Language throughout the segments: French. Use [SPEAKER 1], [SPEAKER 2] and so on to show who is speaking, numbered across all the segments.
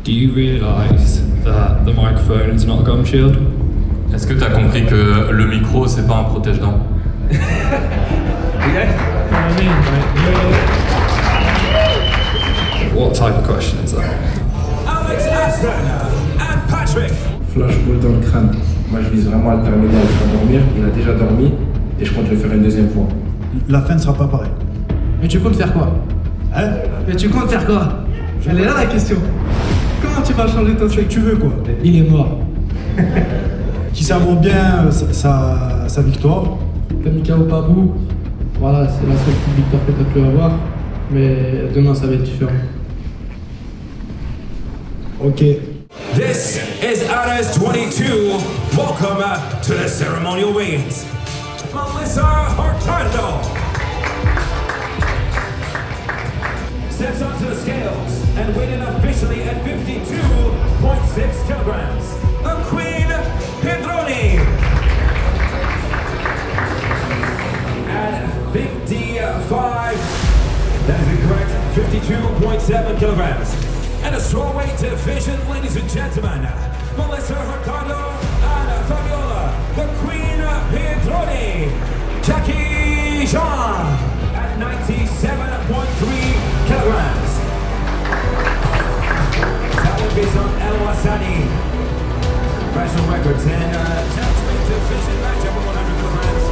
[SPEAKER 1] Do you realise that the microphone is not a gum shield?
[SPEAKER 2] Est-ce que tu as compris que le micro, c'est pas un protège-dents?
[SPEAKER 1] What type of question is that?
[SPEAKER 3] Alex Aston and Patrick.
[SPEAKER 4] Flashball dans le crâne. Moi je vise vraiment à le terminer à le faire dormir. Il a déjà dormi et je compte le faire une deuxième fois.
[SPEAKER 5] La fin ne sera pas pareille.
[SPEAKER 6] Mais tu comptes faire quoi?
[SPEAKER 5] Hein?
[SPEAKER 6] Mais tu comptes faire quoi? Elle est là la question. Comment tu vas changer ton truc?
[SPEAKER 5] Tu veux quoi?
[SPEAKER 6] Il est mort.
[SPEAKER 5] Qui savoure bien sa victoire.
[SPEAKER 6] Kamika Opabou, voilà, c'est la seule petite victoire que tu as pu avoir. Mais demain ça va être différent.
[SPEAKER 5] Ok.
[SPEAKER 3] This is Ares 22. Welcome to the ceremonial weigh-ins. Melissa Hurtado steps onto the scales and weighing officially at 52.6 kilograms. The Queen Pedroni at 55. That is incorrect. 52.7 kilograms. And a strawweight division, ladies and gentlemen, Melissa Hurtado and Fabiola, the Queen Pedroni, Jackie Jean at 97.3 kilograms. Salad Bison El Wasani, professional records and welterweight division matchup at 100 kilograms.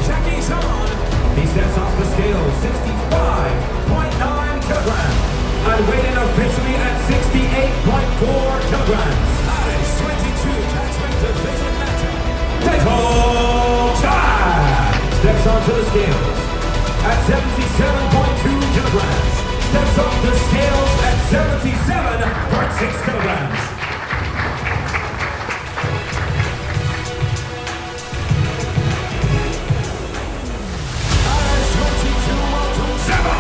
[SPEAKER 3] Jackie Jean, he steps off the scale, 65.9 kilograms. And weighing officially at 68.4 kilograms. Ares 22 catchweight division matchup. Taito Chai steps onto the scales at 77.2 kilograms. Steps off the scales at 77.6 kilograms. Ares 22 welterweight Sebo.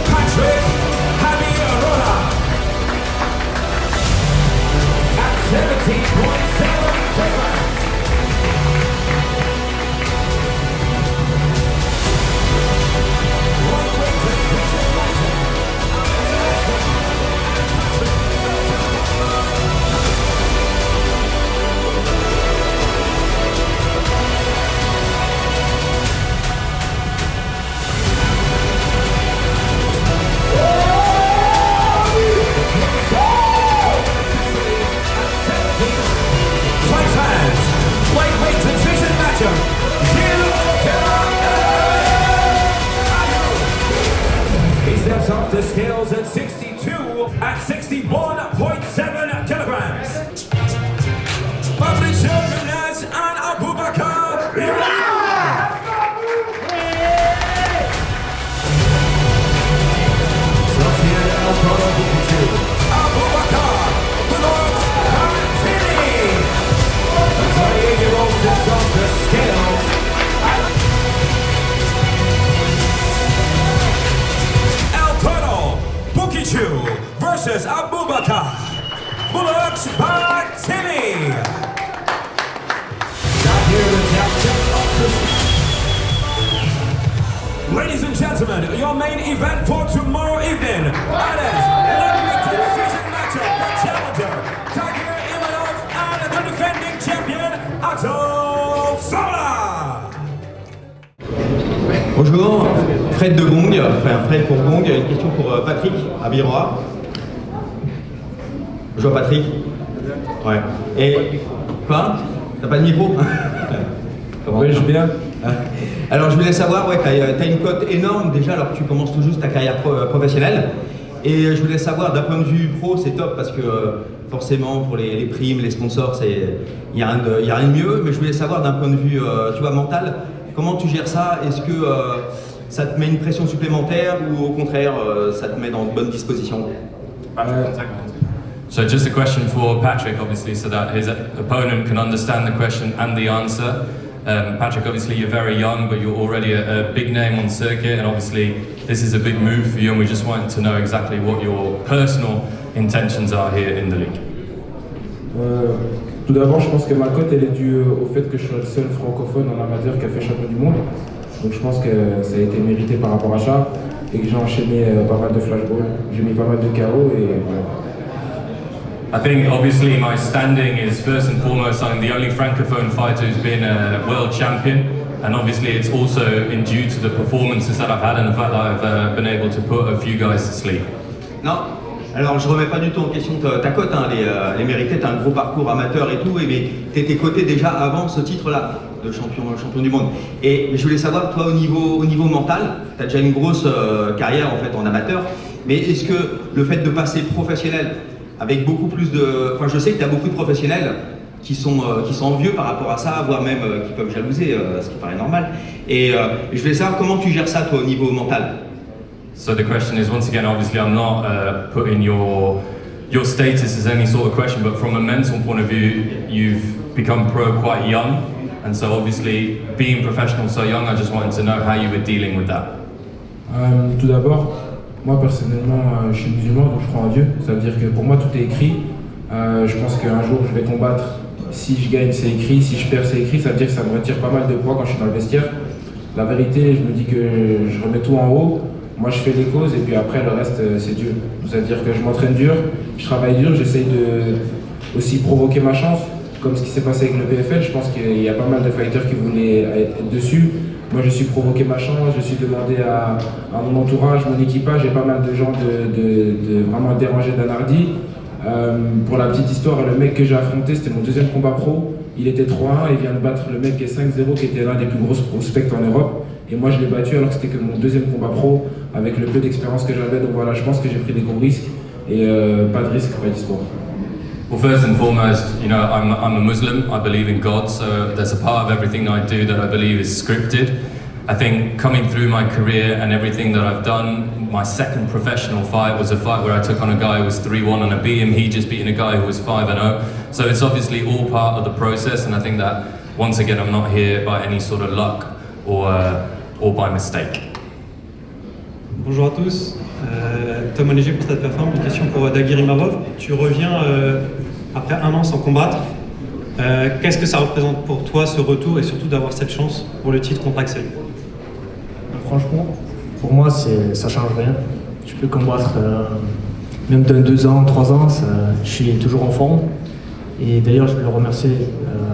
[SPEAKER 3] Patrick Javier at 17.7 kilograms. Lightweight division matchup. Fight fans, lightweight division matchup. He steps off the scales at 62 at 61.7 kilograms. Fabricio Nunez and Abubakar. Sofian El Toro Bukichu. Abubakar belongs Martini. The 28-year-old steps off the scales at El Toro Bukichu versus Abubakar Bullocks Martini. Now here the tap steps off the. Ladies and gentlemen, your main event for tomorrow evening. That is lightweight division matchup. The challenger, Tagir Imanov, and the defending champion, Axel Sola.
[SPEAKER 7] Bonjour, Fred de Gong, enfin Fred pour Gong, une question pour Patrick à Biroa. Bonjour Patrick. Ouais. Et quoi? T'as pas de micro? Comment?
[SPEAKER 4] Oui, je viens.
[SPEAKER 7] Alors je voulais savoir, ouais, t'as une cote énorme déjà alors que tu commences tout juste ta carrière professionnelle. Et je voulais savoir, d'un point de vue pro, c'est top parce que forcément pour les primes, les sponsors, il n'y a rien de mieux. Mais je voulais savoir d'un point de vue tu vois, mental, comment tu gères ça? Est-ce que ça te met une pression supplémentaire ou au contraire ça te met dans de bonnes dispositions?
[SPEAKER 2] So just a question for Patrick, obviously, so that his opponent can understand the question and the answer. Patrick, obviously you're very young, but you're already a big name on the circuit, and obviously this is a big move for you, and we just wanted to know exactly what your personal intentions are here in the league.
[SPEAKER 4] Tout d'abord, je pense que ma cote elle est due au fait que je suis le seul francophone en amateur qui a fait champion du monde. Donc je pense que ça a été mérité par rapport à ça et que j'ai enchaîné pas mal de flashballs, j'ai mis pas mal de KO et voilà.
[SPEAKER 2] I think obviously my standing is first and foremost I'm the only francophone fighter who's been a world champion, and obviously it's also in due to the performances that I've had and the fact that I've been able to put a few guys to sleep.
[SPEAKER 7] Non, alors je remets pas du tout en question ta cote, hein, les mérités, t'as un gros parcours amateur et tout, mais t'étais coté déjà avant ce titre-là de champion du monde. Et je voulais savoir, toi au niveau mental, t'as déjà une grosse carrière en fait en amateur, mais est-ce que le fait de passer professionnel avec beaucoup plus de... Enfin, je sais que tu as beaucoup de professionnels qui sont envieux par rapport à ça, voire même qui peuvent jalouser, ce qui paraît normal. Et je voulais savoir comment tu gères ça, toi, au niveau mental.
[SPEAKER 2] So the question is, once again, obviously I'm not putting your status as any sort of question, but from a mental point of view, you've become pro quite young, and so obviously being professional so young, I just wanted to know how you were dealing with that.
[SPEAKER 4] Tout d'abord, moi personnellement, je suis musulman, donc je crois en Dieu. Ça veut dire que pour moi tout est écrit. Je pense qu'un jour je vais combattre. Si je gagne, c'est écrit. Si je perds, c'est écrit. Ça veut dire que ça me retire pas mal de poids quand je suis dans le vestiaire. La vérité, je me dis que je remets tout en haut. Moi, je fais les causes et puis après le reste, c'est Dieu. Ça veut dire que je m'entraîne dur, je travaille dur, j'essaye de aussi provoquer ma chance, comme ce qui s'est passé avec le PFL. Je pense qu'il y a pas mal de fighters qui voulaient être dessus. Moi, je suis provoqué ma chance, je suis demandé à mon entourage, mon équipage, et pas mal de gens de vraiment déranger d'un hardi. Pour la petite histoire, le mec que j'ai affronté, c'était mon deuxième combat pro. Il était 3-1, il vient de battre le mec qui est 5-0, qui était l'un des plus grosses prospects en Europe. Et moi, je l'ai battu alors que c'était que mon deuxième combat pro, avec le peu d'expérience que j'avais. Donc voilà, je pense que j'ai pris des gros risques. Et pas de risque, pas d'histoire.
[SPEAKER 2] Well, first and foremost, you know, I'm a Muslim. I believe in God, so there's a part of everything I do that I believe is scripted. I think coming through my career and everything that I've done, my second professional fight was a fight where I took on a guy who was 3-1 and I beat him. He just beaten a guy who was 5-0. So it's obviously all part of the process, and I think that once again, I'm not here by any sort of luck or by mistake.
[SPEAKER 8] Bonjour à tous, Tom Onégier pour Stade Perform. Une question pour Dagir Imarov. Tu reviens après un an sans combattre. Qu'est-ce que ça représente pour toi ce retour et surtout d'avoir cette chance pour le titre contre Axel?
[SPEAKER 9] Franchement, pour moi, ça change rien. Je peux combattre même dans 2 ans, 3 ans, je suis toujours en forme. Et d'ailleurs, je veux le remercier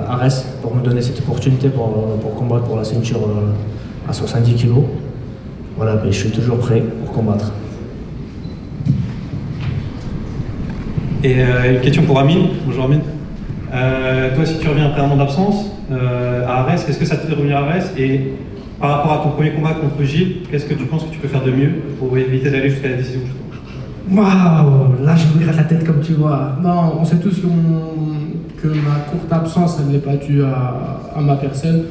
[SPEAKER 9] Ares pour me donner cette opportunité pour combattre pour la ceinture à 70 kg. Voilà, je suis toujours prêt pour combattre.
[SPEAKER 8] Et une question pour Amine. Bonjour Amine. Toi, si tu reviens après un an d'absence à Arès, qu'est-ce que ça te fait de revenir à Arès? Et par rapport à ton premier combat contre Gilles, qu'est-ce que tu penses que tu peux faire de mieux pour éviter d'aller jusqu'à la décision?
[SPEAKER 6] Waouh, là je me gratte la tête comme tu vois. Non, on sait tous que ma courte absence, elle n'est pas due à ma personne.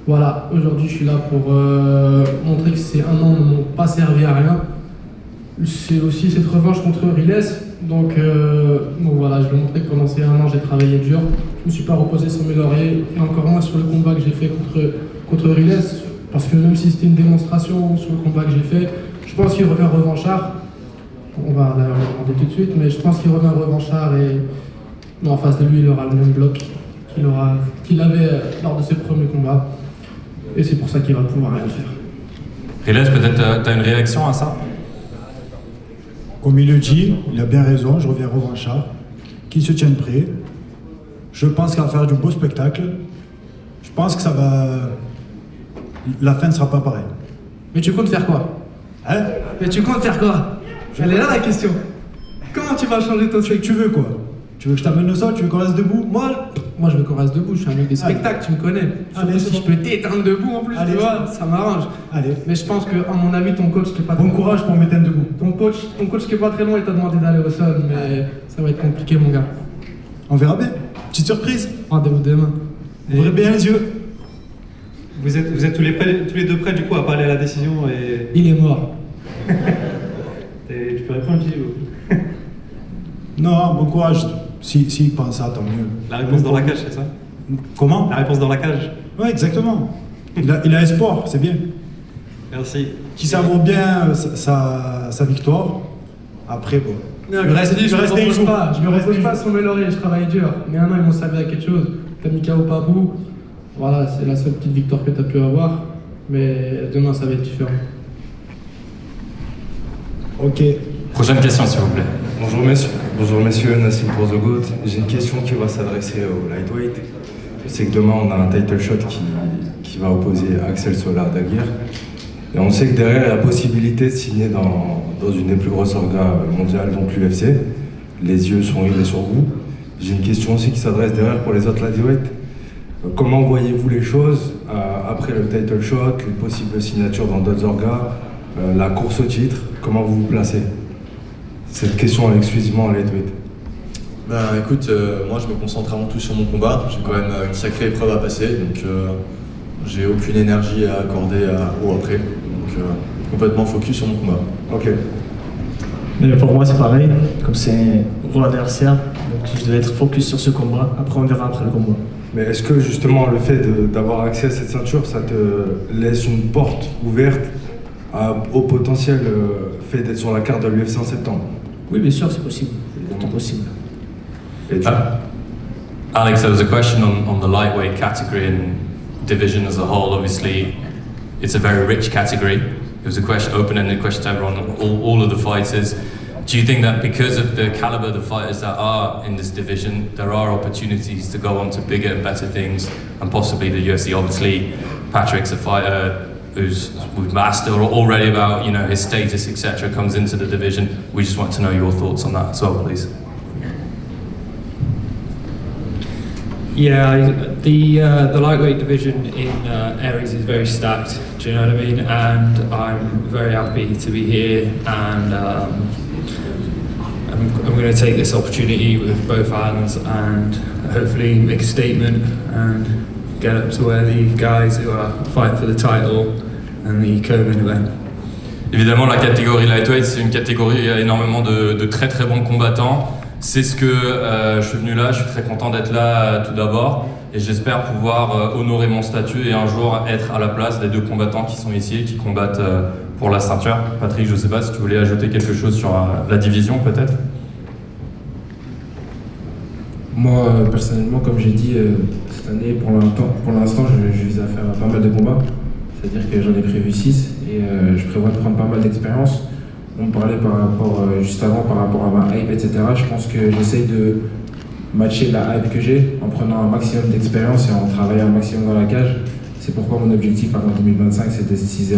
[SPEAKER 6] Voilà, aujourd'hui je suis là pour montrer que ces 1 an ne m'ont pas servi à rien. C'est aussi cette revanche contre Riles. Donc voilà, je vais montrer que pendant ces 1 an j'ai travaillé dur. Je ne me suis pas reposé sur mes lauriers, et encore moins sur le combat que j'ai fait contre Riles. Parce que même si c'était une démonstration sur le combat que j'ai fait, je pense qu'il revient revanchard. On va d'ailleurs le demander tout de suite, mais je pense qu'il revient revanchard et en face de lui, il aura le même bloc qu'il avait lors de ses premiers combats. Et c'est pour ça qu'il va pouvoir rien faire.
[SPEAKER 2] Riles, peut-être tu as une réaction à ça?
[SPEAKER 5] Comme il le dit, il a bien raison, je reviens revanchard. Qu'ils se tiennent prêts. Je pense qu'il va faire du beau spectacle. Je pense que ça va... La fin ne sera pas pareille.
[SPEAKER 6] Mais tu comptes faire quoi?
[SPEAKER 5] Hein?
[SPEAKER 6] Mais tu comptes faire quoi? Elle est là la question. Comment tu vas changer ton truc?
[SPEAKER 5] Tu veux quoi? Tu veux que je t'amène au sol? Tu veux qu'on reste debout?
[SPEAKER 6] Moi je veux qu'on reste debout, je suis un mec des spectacles, tu me connais. Surtout si je peux t'éteindre debout en plus, tu vois, ça m'arrange.
[SPEAKER 5] Allez.
[SPEAKER 6] Mais je pense que, à mon avis, ton coach qui est pas...
[SPEAKER 5] Bon courage pour m'éteindre debout.
[SPEAKER 6] Ton coach qui est pas très loin, il t'a demandé d'aller au sol, mais ça va être compliqué mon gars.
[SPEAKER 5] On verra bien. Petite surprise.
[SPEAKER 6] Rendez-vous demain.
[SPEAKER 5] Ouvrez bien les yeux.
[SPEAKER 8] Vous êtes tous les deux prêts du coup à pas aller à la décision et...
[SPEAKER 6] Il est mort.
[SPEAKER 8] Tu peux répondre, Gilles?
[SPEAKER 5] Non, bon courage. S'il pense ça, tant mieux.
[SPEAKER 8] La réponse dans la cage, c'est ça?
[SPEAKER 5] Comment?
[SPEAKER 8] La réponse dans la cage.
[SPEAKER 5] Ouais, exactement. Il a espoir, c'est bien.
[SPEAKER 8] Merci.
[SPEAKER 5] Qui savoure bien sa victoire. Après, bon.
[SPEAKER 6] Non,
[SPEAKER 5] Il reste
[SPEAKER 6] je me
[SPEAKER 5] des
[SPEAKER 6] repose
[SPEAKER 5] jours.
[SPEAKER 6] pas, je me repose pas sur mes lauriers, je travaille dur. Mais un an, ils m'ont servi à quelque chose. T'as mis KO Papou. Voilà, c'est la seule petite victoire que t'as pu avoir. Mais demain, ça va être différent.
[SPEAKER 5] Ok.
[SPEAKER 2] Prochaine question, s'il vous plaît.
[SPEAKER 10] Bonjour messieurs, Nassim pour The Goat. J'ai une question qui va s'adresser au lightweight. Je sais que demain on a un title shot qui va opposer Axel Solar d'Aguirre. Et on sait que derrière il y a la possibilité de signer dans une des plus grosses orgas mondiales, donc l'UFC. Les yeux sont rivés sur vous. J'ai une question aussi qui s'adresse derrière pour les autres lightweight. Comment voyez-vous les choses après le title shot, les possibles signatures dans d'autres orgas, la course au titre? Comment vous vous placez? Cette question est exclusivement à lightweight.
[SPEAKER 11] Ben écoute, moi je me concentre avant tout sur mon combat. J'ai quand même une sacrée épreuve à passer, donc j'ai aucune énergie à accorder au après. Donc complètement focus sur mon combat.
[SPEAKER 10] Ok.
[SPEAKER 9] Mais pour moi c'est pareil, comme c'est mon adversaire, donc je dois être focus sur ce combat, après on verra après le combat.
[SPEAKER 10] Mais est-ce que justement le fait d'avoir accès à cette ceinture, ça te laisse une porte ouverte au potentiel fait d'être sur la carte de l'UFC en septembre?
[SPEAKER 9] Oui bien sûr c'est possible, c'est possible.
[SPEAKER 2] Alex, there was a question on the lightweight category and division as a whole. Obviously, it's a very rich category. It was a question, open-ended question to everyone, all of the fighters. Do you think that because of the caliber of the fighters that are in this division, there are opportunities to go on to bigger and better things, and possibly the UFC? Obviously, Patrick's a fighter who's we've mastered already about his status, etc. Comes into the division. We just want to know your thoughts on that as well, please.
[SPEAKER 1] Yeah, the lightweight division in Aries is very stacked. Do you know what I mean? And I'm very happy to be here, and I'm going to take this opportunity with both hands and hopefully make a statement and get up to where the guys who are fighting for the title and the co-main event.
[SPEAKER 2] Évidemment, la catégorie lightweight, c'est une catégorie où il y a énormément de très très bons combattants. C'est ce que je suis venu là, je suis très content d'être là tout d'abord et j'espère pouvoir honorer mon statut et un jour être à la place des deux combattants qui sont ici et qui combattent pour la ceinture. Patrick, je ne sais pas si tu voulais ajouter quelque chose sur la division peut-être.
[SPEAKER 4] Moi personnellement, comme j'ai dit, cette année pour l'instant je vise à faire pas mal de combats. C'est-à-dire que j'en ai prévu 6 et je prévois de prendre pas mal d'expérience. On me parlait par rapport, juste avant par rapport à ma hype, etc. Je pense que j'essaye de matcher la hype que j'ai en prenant un maximum d'expérience et en travaillant un maximum dans la cage. C'est pourquoi mon objectif avant 2025 c'était 6-0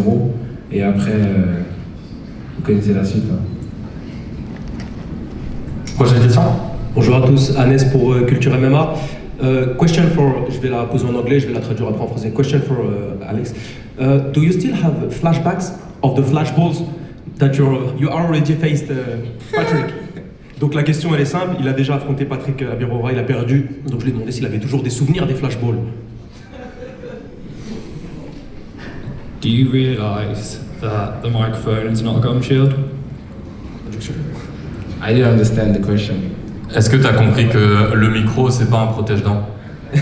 [SPEAKER 4] et après vous connaissez la suite. Hein.
[SPEAKER 2] Prochaine question.
[SPEAKER 12] Bonjour à tous, Anes pour Culture MMA. Question for, je vais la poser en anglais, je vais la traduire après en français. Question for Alex. Do you still have flashbacks of the flashballs that you already faced Patrick? Donc la question elle est simple, il a déjà affronté Patrick Abirora, il a perdu, donc je lui ai demandé s'il avait toujours des souvenirs des flashballs.
[SPEAKER 1] Do you realise that the microphone is not a gum shield?
[SPEAKER 4] I didn't understand the question.
[SPEAKER 2] Est-ce que tu as compris que le micro c'est pas un protège-dents?
[SPEAKER 13] I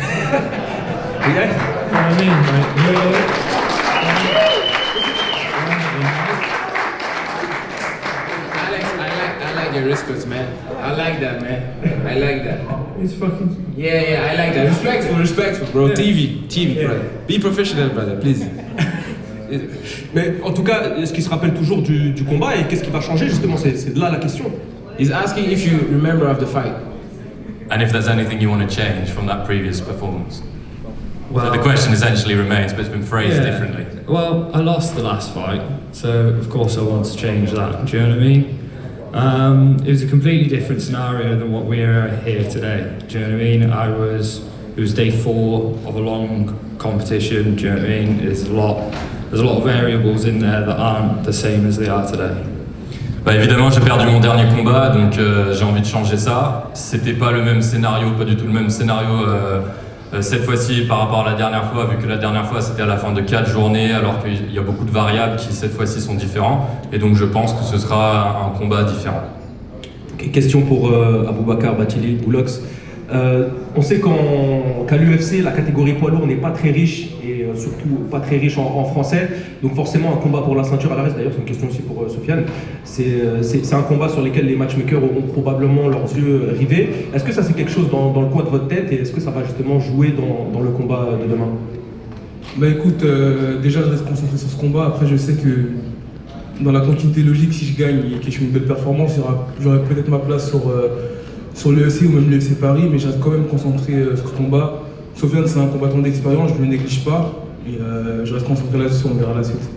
[SPEAKER 13] like your respect, man. I like that, man. I like that.
[SPEAKER 6] It's fucking...
[SPEAKER 13] Yeah, I like that. Respectful, bro. TV, bro. Be professional, brother, please.
[SPEAKER 12] Mais en tout cas, est-ce qu'il se rappelle toujours du combat et qu'est-ce qui va changer justement? C'est là la question.
[SPEAKER 13] He's asking if you remember of the fight.
[SPEAKER 2] And if there's anything you want to change from that previous performance.
[SPEAKER 1] Well,
[SPEAKER 2] so the question essentially remains, but it's been phrased differently.
[SPEAKER 1] Well, I lost the last fight, so of course I want to change that. Do you know what I mean? It was a completely different scenario than what we're here today. Do you know what I mean? It was day 4 of a long competition. Do you know what I mean? There's a lot of variables in there that aren't the same as they are today.
[SPEAKER 2] Bah évidemment j'ai perdu mon dernier combat donc j'ai envie de changer ça. C'était pas le même scénario, pas du tout le même scénario cette fois-ci par rapport à la dernière fois, vu que la dernière fois c'était à la fin de 4 journées alors qu'il y a beaucoup de variables qui cette fois-ci sont différents et donc je pense que ce sera un combat différent.
[SPEAKER 12] Okay, question pour Aboubacar Bathily Boulox. On sait qu'à l'UFC, la catégorie poids lourd n'est pas très riche, et surtout pas très riche en français. Donc forcément, un combat pour la ceinture à la reste, d'ailleurs c'est une question aussi pour Sofiane, c'est un combat sur lequel les matchmakers auront probablement leurs yeux rivés. Est-ce que ça c'est quelque chose dans le coin de votre tête, et est-ce que ça va justement jouer dans le combat de demain?
[SPEAKER 4] Bah écoute, déjà je reste concentré sur ce combat. Après je sais que dans la continuité logique, si je gagne et que je fais une belle performance, j'aurai peut-être ma place sur l'UFC ou même l'UFC Paris, mais je reste quand même concentré sur ce combat. Sofiane c'est un combattant d'expérience, je ne le néglige pas, et je reste concentré là-dessus, on verra la suite.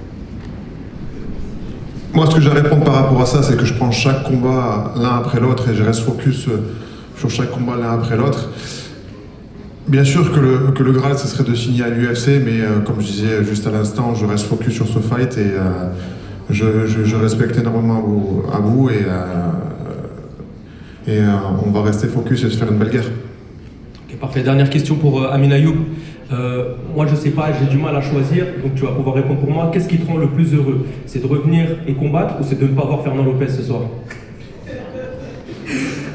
[SPEAKER 14] Moi ce que j'ai à répondre par rapport à ça, c'est que je prends chaque combat l'un après l'autre et je reste focus sur chaque combat l'un après l'autre. Bien sûr que le Graal ce serait de signer à l'UFC, mais comme je disais juste à l'instant, je reste focus sur ce fight et je respecte énormément Abou et on va rester focus et se faire une belle guerre.
[SPEAKER 12] Ok, parfait. Dernière question pour Amin Ayoub. Moi je sais pas, j'ai du mal à choisir, donc tu vas pouvoir répondre pour moi. Qu'est-ce qui te rend le plus heureux? C'est de revenir et combattre, ou c'est de ne pas voir Fernand Lopez ce soir?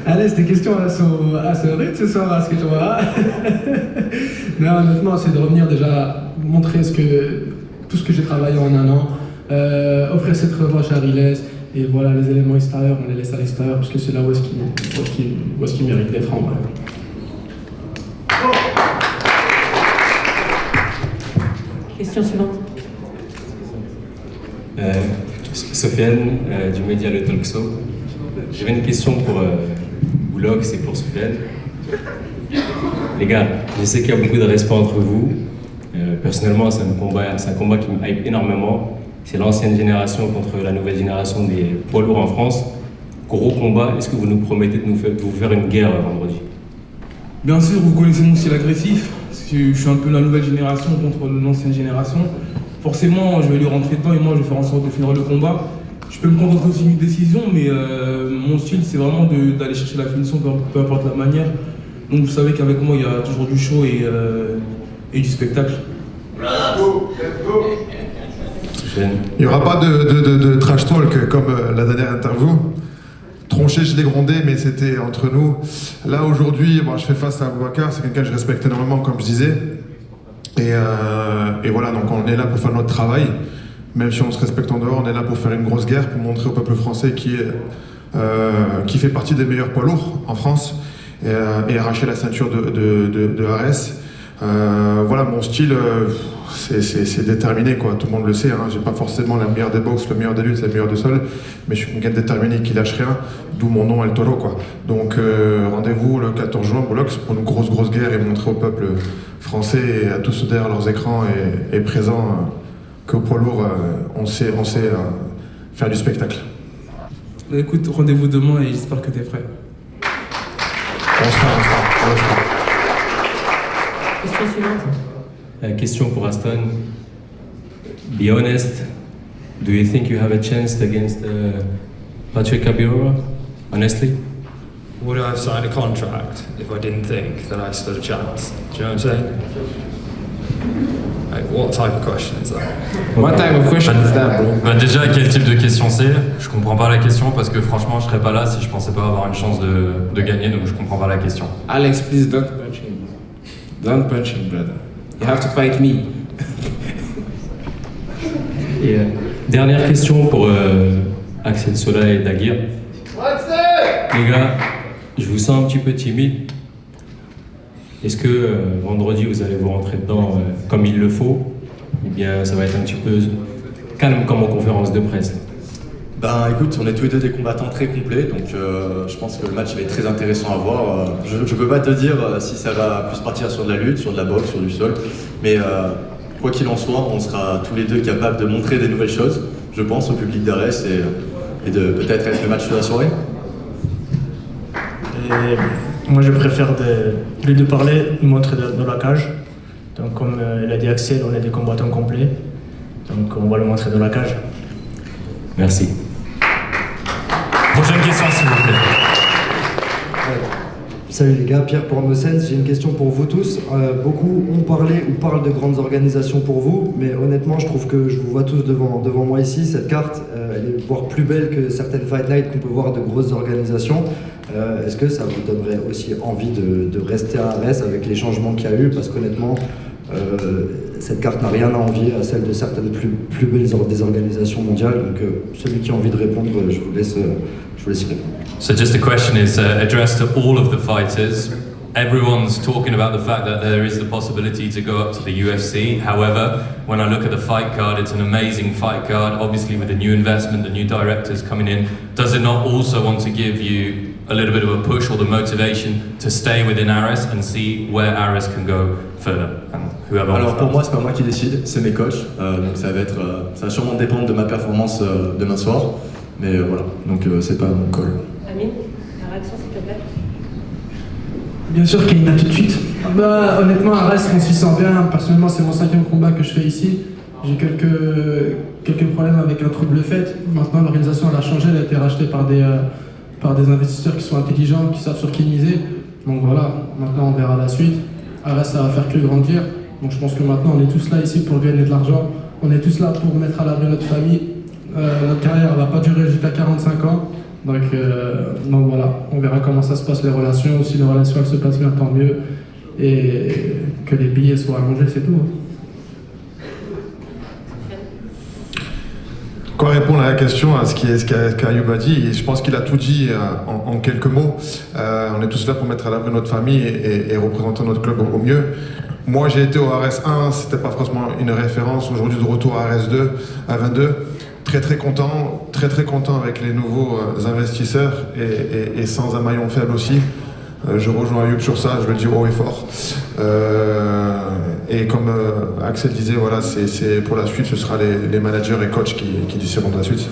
[SPEAKER 6] Allez, c'était question assez rude ce soir, à ce que tu vois. Non, honnêtement, c'est de revenir déjà, montrer tout ce que j'ai travaillé en un an, offrir cette revanche à Riles, et voilà, les éléments extérieurs, on les laisse à l'extérieur, parce que c'est là où est-ce qu'il mérite d'être en vrai.
[SPEAKER 15] Question suivante.
[SPEAKER 2] Sofiane, du média Le Talk Show. J'avais une question pour Boulox et pour Sofiane. Les gars, je sais qu'il y a beaucoup de respect entre vous. Personnellement, c'est un combat qui me hype énormément. C'est l'ancienne génération contre la nouvelle génération des poids lourds en France. Gros combat, est-ce que vous nous promettez de vous faire une guerre vendredi?
[SPEAKER 4] Bien sûr, vous connaissez mon style agressif. Je suis un peu la nouvelle génération contre l'ancienne génération. Forcément, je vais lui rentrer dedans et moi je vais faire en sorte de finir le combat. Je peux me contenter aussi d'une décision, mais mon style c'est vraiment d'aller chercher la finition, peu importe la manière. Donc vous savez qu'avec moi il y a toujours du show et du spectacle.
[SPEAKER 14] Bravo, let's go. Il n'y aura pas de trash talk comme la dernière interview. Tronché, je l'ai grondé, mais c'était entre nous. Là aujourd'hui, je fais face à Aboubacar, c'est quelqu'un que je respecte énormément, comme je disais. Et voilà, donc on est là pour faire notre travail. Même si on se respecte en dehors, on est là pour faire une grosse guerre, pour montrer au peuple français qui fait partie des meilleurs poids lourds en France et arracher la ceinture de Ares. Voilà, mon style, c'est déterminé, quoi. Tout le monde le sait, hein. J'ai pas forcément la meilleure des box, le meilleur des luttes, le meilleur du sol, mais je suis quelqu'un de déterminé qui lâche rien, d'où mon nom El Toro, quoi. Donc rendez-vous le 14 juin Boulox pour une grosse guerre et montrer au peuple français et à tous ceux derrière leurs écrans et présents qu'au poids lourd, on sait faire du spectacle.
[SPEAKER 4] Écoute, rendez-vous demain et j'espère que tu es prêt.
[SPEAKER 14] On sera.
[SPEAKER 15] Question suivante.
[SPEAKER 2] Question pour Aston. Be honest, do you think you have a chance against Patrick Abiora? Honestly?
[SPEAKER 1] Would I have signed a contract if I didn't think that I stood a chance? Do you know what I'm saying? Like, what type of question is that?
[SPEAKER 13] What type of question is that, bro?
[SPEAKER 2] Déjà, quel type de question c'est? Je comprends pas la question parce que franchement, je serais pas là si je pensais pas avoir une chance de gagner, donc je comprends pas la question.
[SPEAKER 13] Alex, please don't punch him. Don't punch him, brother. You have to fight me.
[SPEAKER 2] Et dernière question pour Axel Sola et Daguerre. Les gars, je vous sens un petit peu timide. Est-ce que vendredi vous allez vous rentrer dedans comme il le faut? Ou bien ça va être un petit peu calme comme en conférence de presse?
[SPEAKER 11] Ben écoute, on est tous les deux des combattants très complets, donc je pense que le match va être très intéressant à voir. Je peux pas te dire si ça va plus partir sur de la lutte, sur de la boxe, sur du sol, mais quoi qu'il en soit, on sera tous les deux capables de montrer des nouvelles choses, je pense, au public d'Ares et de peut-être être le match de la soirée.
[SPEAKER 9] Et moi je préfère de parler, de montrer dans la cage. Donc comme l'a dit Axel, on est des combattants complets, donc on va le montrer dans la cage.
[SPEAKER 2] Merci. Prochaine question s'il vous plaît.
[SPEAKER 16] Salut les gars, Pierre pour Homosense, j'ai une question pour vous tous. Beaucoup ont parlé ou parlent de grandes organisations pour vous, mais honnêtement je trouve que je vous vois tous devant moi ici. Cette carte, elle est voire plus belle que certaines Fight Night qu'on peut voir de grosses organisations. Est-ce que ça vous donnerait aussi envie de rester à Arès avec les changements qu'il y a eu? Parce qu'honnêtement, cette carte n'a rien à envier à celle de certaines plus belles des organisations mondiales. Donc celui qui a envie de répondre, je vous laisse y répondre.
[SPEAKER 2] So just the question is addressed to all of the fighters. Everyone's talking about the fact that there is the possibility to go up to the UFC. However, when I look at the fight card, it's an amazing fight card. Obviously with the new investment, the new directors coming in, does it not also want to give you a little bit of a push or the motivation to stay within Ares and see where Ares can go further? And whoever
[SPEAKER 11] Alors pour moi, c'est pas moi qui décide, c'est mes coachs. Donc ça va sûrement dépendre de ma performance demain soir. Mais voilà, donc c'est pas mon call.
[SPEAKER 15] Amine, la réaction s'il te plaît.
[SPEAKER 6] Bien sûr qu'il y en a tout de suite. Honnêtement, Arès, on s'y sent bien. Personnellement, c'est mon 5e combat que je fais ici. J'ai quelques problèmes avec un trouble fait. Maintenant, l'organisation elle a changé, elle a été rachetée par des investisseurs qui sont intelligents, qui savent sur qui miser. Donc voilà, maintenant on verra la suite. Arès, ça va faire que grandir. Donc je pense que maintenant on est tous là ici pour gagner de l'argent. On est tous là pour mettre à l'abri notre famille. Notre carrière ne va pas durer jusqu'à 45 ans. Donc voilà, on verra comment ça se passe les relations. Si les relations elles se passent bien, tant mieux. Et que les billets soient allongés, c'est tout.
[SPEAKER 14] Quoi répondre à la question, à ce qu'Ayoub a dit, je pense qu'il a tout dit en quelques mots. On est tous là pour mettre à l'abri notre famille et représenter notre club au mieux. Moi j'ai été au Ares 1, c'était pas forcément une référence. Aujourd'hui de retour à Ares 2, à 22. Très content avec les nouveaux investisseurs et sans un maillon faible aussi. Je rejoins Ayoub sur ça, je le dis haut et fort. Et comme Axel disait, voilà, c'est pour la suite, ce sera les managers et coachs qui décideront de la suite.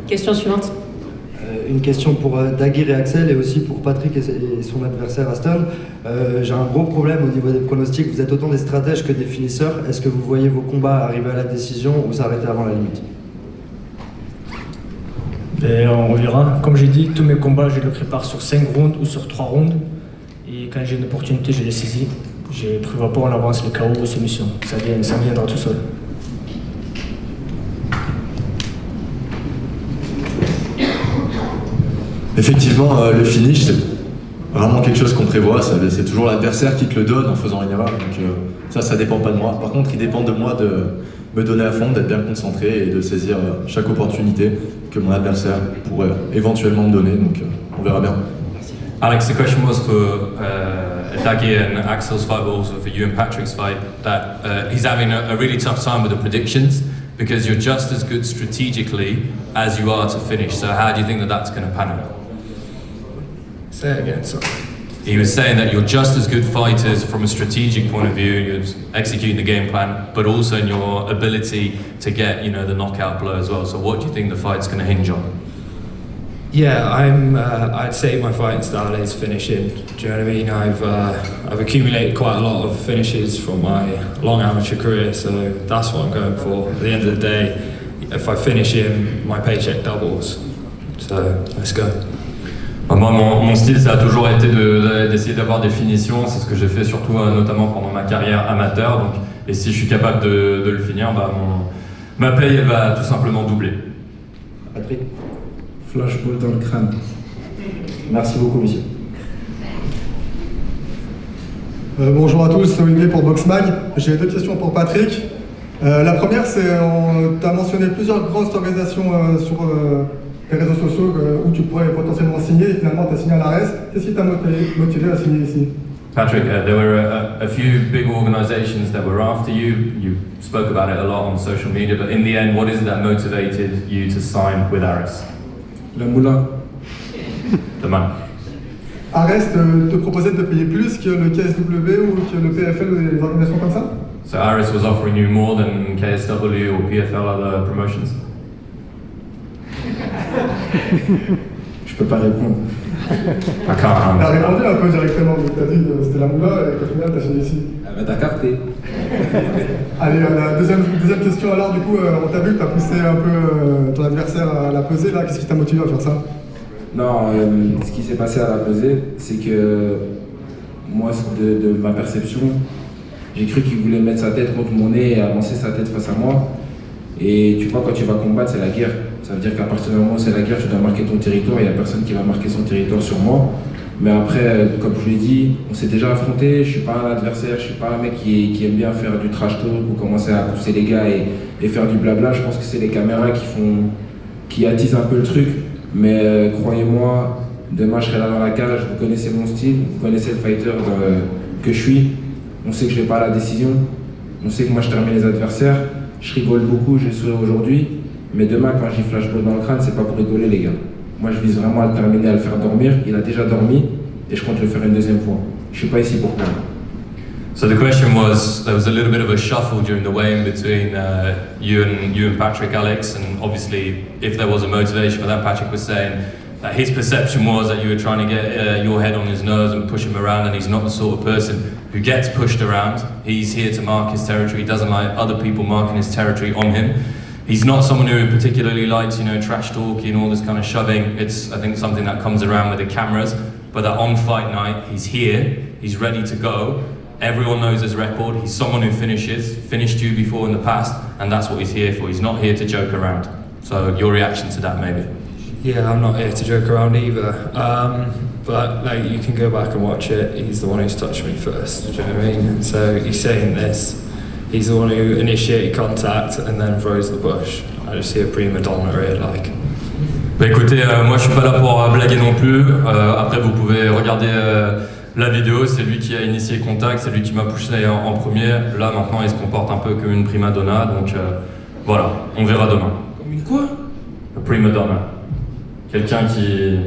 [SPEAKER 15] Question suivante.
[SPEAKER 16] Une question pour Daguerre et Axel et aussi pour Patrick et son adversaire Aston. J'ai un gros problème au niveau des pronostics. Vous êtes autant des stratèges que des finisseurs. Est-ce que vous voyez vos combats arriver à la décision ou s'arrêter avant la limite?
[SPEAKER 9] Et on verra. Comme j'ai dit, tous mes combats, je les prépare sur 5 rounds ou sur 3 rounds. Et quand j'ai une opportunité, je les saisis. Je ne prévois pas en avance les KO ou soumissions. Ça viendra tout seul.
[SPEAKER 11] Effectivement, le finish, c'est vraiment quelque chose qu'on prévoit. C'est toujours l'adversaire qui te le donne en faisant une erreur. Donc ça dépend pas de moi. Par contre, il dépend de moi de me donner à fond, d'être bien concentré et de saisir chaque opportunité que mon adversaire pourrait éventuellement me donner. Donc on verra bien.
[SPEAKER 2] Alex, the question was for Dagi and Axel's fight, but also for you and Patrick's fight, that he's having a really tough time with the predictions because you're just as good strategically as you are to finish. So how do you think that that's going to pan out?
[SPEAKER 1] Say it again, sorry.
[SPEAKER 2] He was saying that you're just as good fighters from a strategic point of view, you're executing the game plan, but also in your ability to get, the knockout blow as well. So what do you think the fight's going to hinge on?
[SPEAKER 1] Yeah, I'd say my fighting style is finishing. Do you know what I mean? I've accumulated quite a lot of finishes from my long amateur career, so that's what I'm going for. At the end of the day, if I finish him, my paycheck doubles. So let's go.
[SPEAKER 2] Moi, mon style, ça a toujours été d'essayer d'avoir des finitions. C'est ce que j'ai fait surtout, notamment pendant ma carrière amateur. Donc, et si je suis capable de le finir, ma paye elle va tout simplement doubler.
[SPEAKER 16] Patrick.
[SPEAKER 4] Flashball dans le crâne.
[SPEAKER 16] Merci beaucoup, monsieur.
[SPEAKER 17] Bonjour à tous, c'est Olivier pour Boxmag. J'ai 2 questions pour Patrick. La première, c'est tu as mentionné plusieurs grosses organisations sur les réseaux sociaux où tu pourrais potentiellement signer et finalement tu as signé à l'ARES. Qu'est-ce qui t'a motivé à signer ici?
[SPEAKER 2] Patrick, there were a few big organizations that were after you. You spoke about it a lot on social media, but in the end, what is it that motivated you to sign with Ares?
[SPEAKER 4] La moula.
[SPEAKER 2] The money.
[SPEAKER 17] Ares te proposait de te payer plus que le KSW ou que le PFL ou les organisations comme ça?
[SPEAKER 2] So Ares was offering you more than KSW or PFL other promotions?
[SPEAKER 4] Je peux pas répondre.
[SPEAKER 17] T'as répondu un peu directement, t'as dit que c'était la moula et qu'au final t'as signé ici.
[SPEAKER 4] Ah bah t'as capté.
[SPEAKER 17] Allez, la deuxième question alors, du coup, on t'a vu que t'as poussé un peu ton adversaire à la peser là, qu'est-ce qui t'a motivé à faire ça?
[SPEAKER 4] Non, ce qui s'est passé à la pesée, c'est que moi, de ma perception, j'ai cru qu'il voulait mettre sa tête contre mon nez et avancer sa tête face à moi. Et tu vois, quand tu vas combattre, c'est la guerre. Ça veut dire qu'à partir du moment où c'est la guerre, tu dois marquer ton territoire. Il n'y a personne qui va marquer son territoire sur moi. Mais après, comme je l'ai dit, on s'est déjà affronté. Je ne suis pas un adversaire, je ne suis pas un mec qui aime bien faire du trash talk ou commencer à pousser les gars et faire du blabla. Je pense que c'est les caméras qui attisent un peu le truc. Mais croyez-moi, demain je serai là dans la cage. Vous connaissez mon style, vous connaissez le fighter que je suis. On sait que je ne vais pas à la décision. On sait que moi je termine les adversaires. Je rigole beaucoup, je souris aujourd'hui. Mais demain, quand j'ai flashball dans le crâne, c'est pas pour rigoler, les gars. Moi, je vise vraiment à le terminer, à le faire dormir. Il a déjà dormi et je compte le faire une deuxième fois. Je suis pas ici pour perdre.
[SPEAKER 2] So the question was, there was a little bit of a shuffle during the weigh-in between you and Patrick, Alex, and obviously, if there was a motivation for that, Patrick was saying that his perception was that you were trying to get your head on his nose and push him around, and he's not the sort of person who gets pushed around. He's here to mark his territory. He doesn't like other people marking his territory on him. He's not someone who particularly likes, trash talking, all this kind of shoving. It's, I think, something that comes around with the cameras. But that on fight night, he's here, he's ready to go. Everyone knows his record. He's someone who finished you before in the past, and that's what he's here for. He's not here to joke around. So your reaction to that, maybe?
[SPEAKER 1] Yeah, I'm not here to joke around either. But you can go back and watch it. He's the one who's touched me first. Do you know what I mean? So he's saying this. He's the one who initiated contact and then throws the push. I just see a prima donna here,
[SPEAKER 2] Bah écoutez, moi je suis pas là pour blaguer non plus. Après vous pouvez regarder la vidéo, c'est lui qui a initié le contact, c'est lui qui m'a poussé en premier. Là maintenant il se comporte un peu comme une prima donna, donc voilà, on verra demain.
[SPEAKER 1] Comme une quoi?
[SPEAKER 2] A prima donna. Quelqu'un qui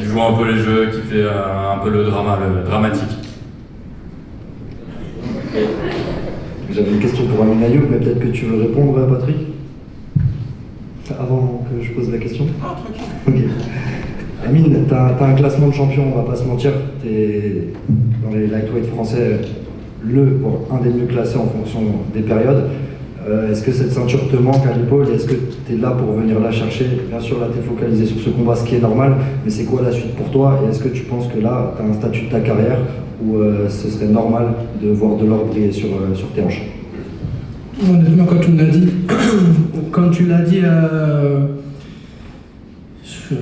[SPEAKER 2] joue un peu les jeux, qui fait un peu le dramatique.
[SPEAKER 16] J'avais une question pour Amine Ayoub, mais peut-être que tu veux répondre, Patrick, avant que je pose la question.
[SPEAKER 4] Ah, tranquille.
[SPEAKER 16] Ok. Amine, t'as un classement de champion, on va pas se mentir. T'es dans les lightweight français un des mieux classés en fonction des périodes. Est-ce que cette ceinture te manque à l'épaule? Est-ce que tu es là pour venir la chercher? Bien sûr, là, tu es focalisé sur ce combat, ce qui est normal, mais c'est quoi la suite pour toi? Et est-ce que tu penses que là, tu as un statut de ta carrière où ce serait normal de voir de l'or briller sur tes hanches?
[SPEAKER 6] Honnêtement, quand tu me l'as dit, je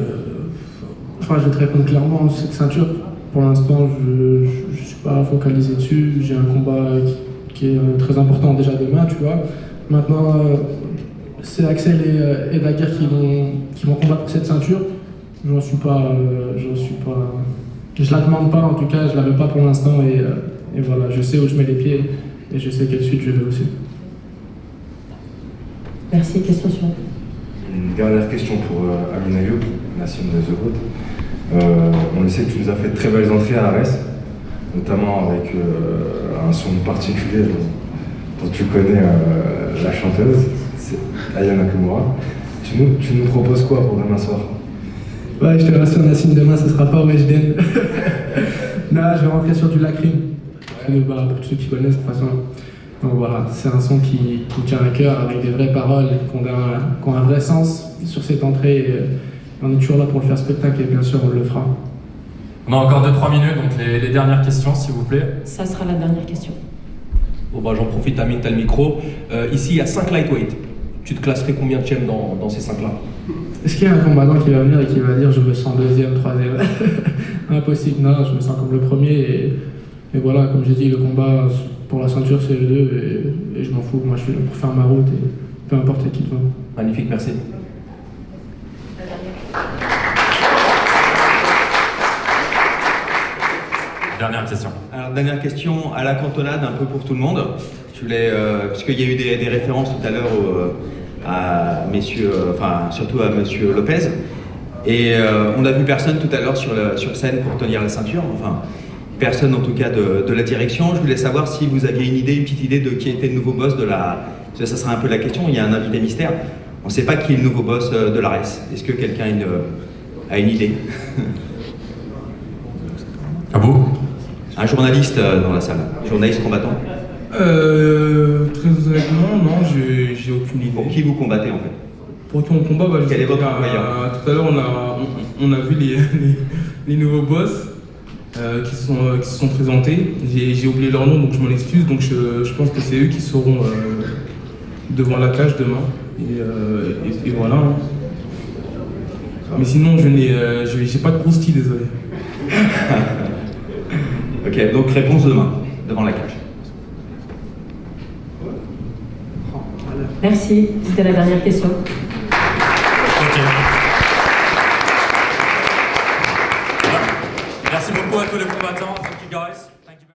[SPEAKER 6] crois que je vais te répondre clairement. Cette ceinture, pour l'instant, je ne suis pas focalisé dessus. J'ai un combat qui est très important déjà demain, tu vois. Maintenant, c'est Axel et Daguerre qui vont combattre pour cette ceinture. Je la demande pas, en tout cas, je la veux pas pour l'instant et voilà, je sais où je mets les pieds et je sais quelle suite je veux aussi.
[SPEAKER 15] Merci, question suivante.
[SPEAKER 10] Une dernière question pour Amine Ayoub, Nassim de The Goat. On le sait que tu nous as fait de très belles entrées à Arès, notamment avec un son particulier dont tu connais la chanteuse, c'est Aya Nakamura. Tu nous proposes quoi pour demain soir?
[SPEAKER 6] Ouais, je te rassure, Nassim, demain ce sera pas au Weshden. Non, je vais rentrer sur du Lacrim. Pour tous ceux qui connaissent, de toute façon. Donc voilà, c'est un son qui tient à cœur avec des vraies paroles qui ont un vrai sens sur cette entrée. Et on est toujours là pour le faire spectacle et bien sûr on le fera.
[SPEAKER 2] On a encore 2-3 minutes, donc les dernières questions s'il vous plaît.
[SPEAKER 15] Ça sera la dernière question.
[SPEAKER 12] Bon bah j'en profite, Amine, t'as le micro. Ici il y a 5 lightweight. Tu te classerais combien de tièmes dans ces 5 là?
[SPEAKER 6] Est-ce qu'il y a un combattant qui va venir et qui va dire je me sens deuxième, troisième? Impossible, non, je me sens comme le premier et voilà, comme j'ai dit, le combat pour la ceinture c'est le 2 et je m'en fous, moi je suis là pour faire ma route et peu importe qui devant.
[SPEAKER 12] Magnifique, merci.
[SPEAKER 2] Dernière question.
[SPEAKER 7] Alors, dernière question à la cantonade, un peu pour tout le monde. Je voulais, puisqu'il y a eu des références tout à l'heure à messieurs, surtout à monsieur Lopez. Et on n'a vu personne tout à l'heure sur scène pour tenir la ceinture. Enfin, personne en tout cas de la direction. Je voulais savoir si vous aviez une petite idée de qui était le nouveau boss de la... Ça sera un peu la question, il y a un invité mystère. On ne sait pas qui est le nouveau boss de l'ARES. Est-ce que quelqu'un a une idée?
[SPEAKER 2] À vous?
[SPEAKER 7] Un journaliste dans la salle, journaliste combattant?
[SPEAKER 4] Très honnêtement, non, j'ai aucune idée.
[SPEAKER 7] Pour qui vous combattez en fait?
[SPEAKER 4] Pour qui on combat, bah, je
[SPEAKER 7] Quel
[SPEAKER 4] sais
[SPEAKER 7] est votre
[SPEAKER 4] qu'il y a-
[SPEAKER 7] employeur?
[SPEAKER 4] tout à l'heure on a vu les nouveaux boss qui se sont présentés. J'ai oublié leur nom donc je m'en excuse. Donc je pense que c'est eux qui seront devant la cage demain. Et voilà. Hein. Mais sinon j'ai pas de croustilles, désolé.
[SPEAKER 7] Ok, donc réponse demain, devant la cage.
[SPEAKER 15] Merci, c'était la dernière question.
[SPEAKER 2] Merci beaucoup à tous les combattants. Thank you guys.